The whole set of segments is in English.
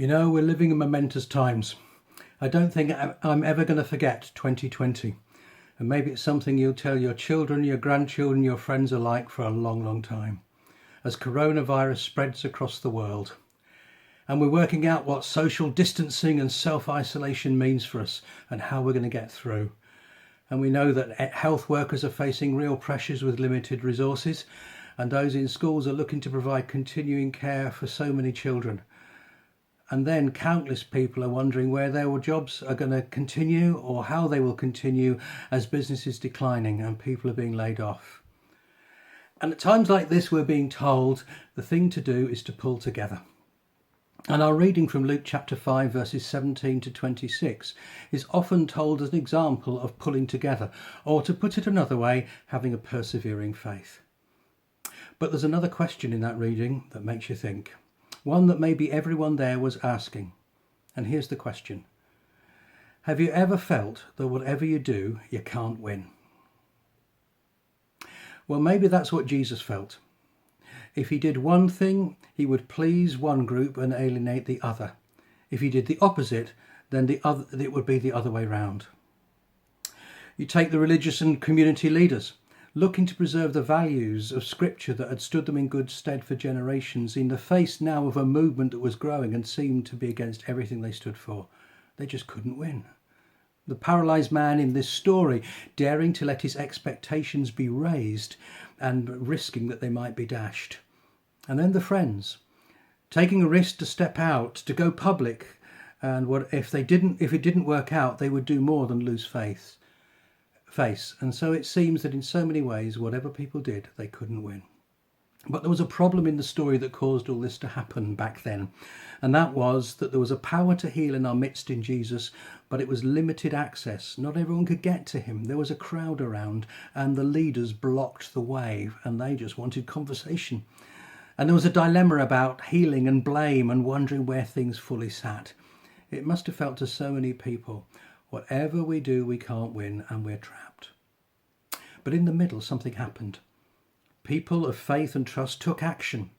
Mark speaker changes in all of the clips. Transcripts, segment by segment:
Speaker 1: You know, we're living in momentous times. I don't think I'm ever going to forget 2020. And maybe it's something you'll tell your children, your grandchildren, your friends alike for a long, long time. As coronavirus spreads across the world. And we're working out what social distancing and self-isolation means for us and how we're going to get through. And we know that health workers are facing real pressures with limited resources, and those in schools are looking to provide continuing care for so many children. And then countless people are wondering where their jobs are going to continue or how they will continue as business is declining and people are being laid off. And at times like this, we're being told the thing to do is to pull together. And our reading from Luke chapter 5 verses 17 to 26 is often told as an example of pulling together, or to put it another way, having a persevering faith. But there's another question in that reading that makes you think. One that maybe everyone there was asking. And here's the question. Have you ever felt that whatever you do, you can't win? Well, maybe that's what Jesus felt. If he did one thing, he would please one group and alienate the other. If he did the opposite, then it would be the other way round. You take the religious and community leaders, looking to preserve the values of Scripture that had stood them in good stead for generations, in the face now of a movement that was growing and seemed to be against everything they stood for. They just couldn't win. The paralysed man in this story, daring to let his expectations be raised and risking that they might be dashed. And then the friends, taking a risk to step out, to go public, and if it didn't work out, they would do more than lose face. And so it seems that in so many ways, whatever people did, they couldn't win. But there was a problem in the story that caused all this to happen back then. And that was that there was a power to heal in our midst in Jesus, but it was limited access. Not everyone could get to him. There was a crowd around and the leaders blocked the way and they just wanted conversation. And there was a dilemma about healing and blame and wondering where things fully sat. It must have felt to so many people, whatever we do, we can't win and we're trapped. But in the middle, something happened. People of faith and trust took action.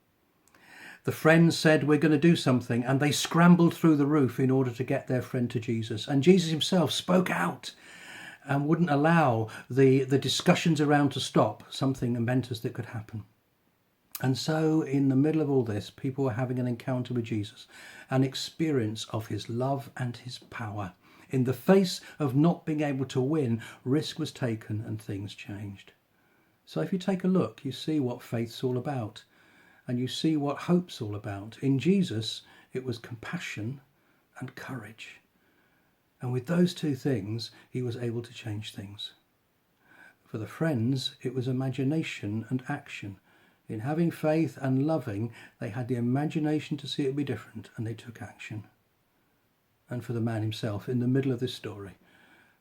Speaker 1: The friends said, we're going to do something, and they scrambled through the roof in order to get their friend to Jesus. And Jesus himself spoke out and wouldn't allow the discussions around to stop, something momentous that could happen. And so in the middle of all this, people were having an encounter with Jesus, an experience of his love and his power. In the face of not being able to win, risk was taken and things changed. So if you take a look, you see what faith's all about. And you see what hope's all about. In Jesus, it was compassion and courage. And with those two things, he was able to change things. For the friends, it was imagination and action. In having faith and loving, they had the imagination to see it be different, and they took action. And for the man himself, in the middle of this story,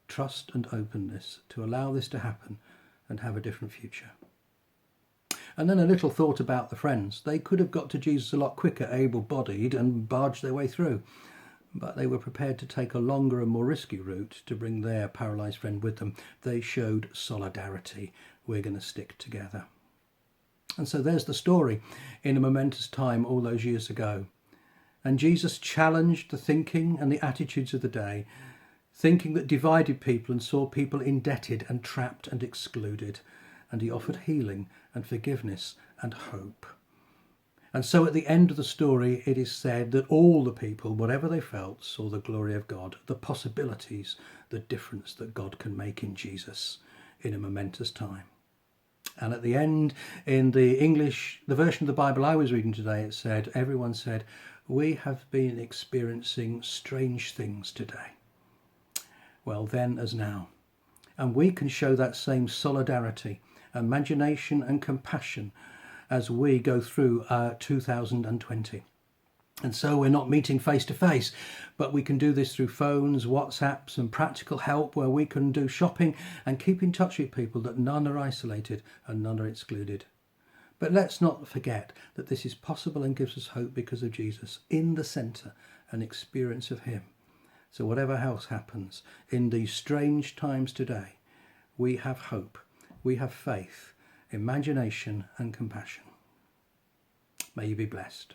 Speaker 1: trust and openness to allow this to happen and have a different future. And then a little thought about the friends. They could have got to Jesus a lot quicker, able-bodied, and barged their way through. But they were prepared to take a longer and more risky route to bring their paralysed friend with them. They showed solidarity. We're going to stick together. And so there's the story in a momentous time all those years ago. And Jesus challenged the thinking and the attitudes of the day, thinking that divided people and saw people indebted and trapped and excluded. And he offered healing and forgiveness and hope. And so at the end of the story, it is said that all the people, whatever they felt, saw the glory of God, the possibilities, the difference that God can make in Jesus in a momentous time. And at the end, in the version of the Bible I was reading today, everyone said, we have been experiencing strange things today. Well, then as now. And we can show that same solidarity, imagination and compassion as we go through 2020. And so we're not meeting face to face, but we can do this through phones, WhatsApps and practical help where we can do shopping and keep in touch with people that none are isolated and none are excluded. But let's not forget that this is possible and gives us hope because of Jesus in the centre, an experience of him. So whatever else happens in these strange times today, we have hope, we have faith, imagination and compassion. May you be blessed.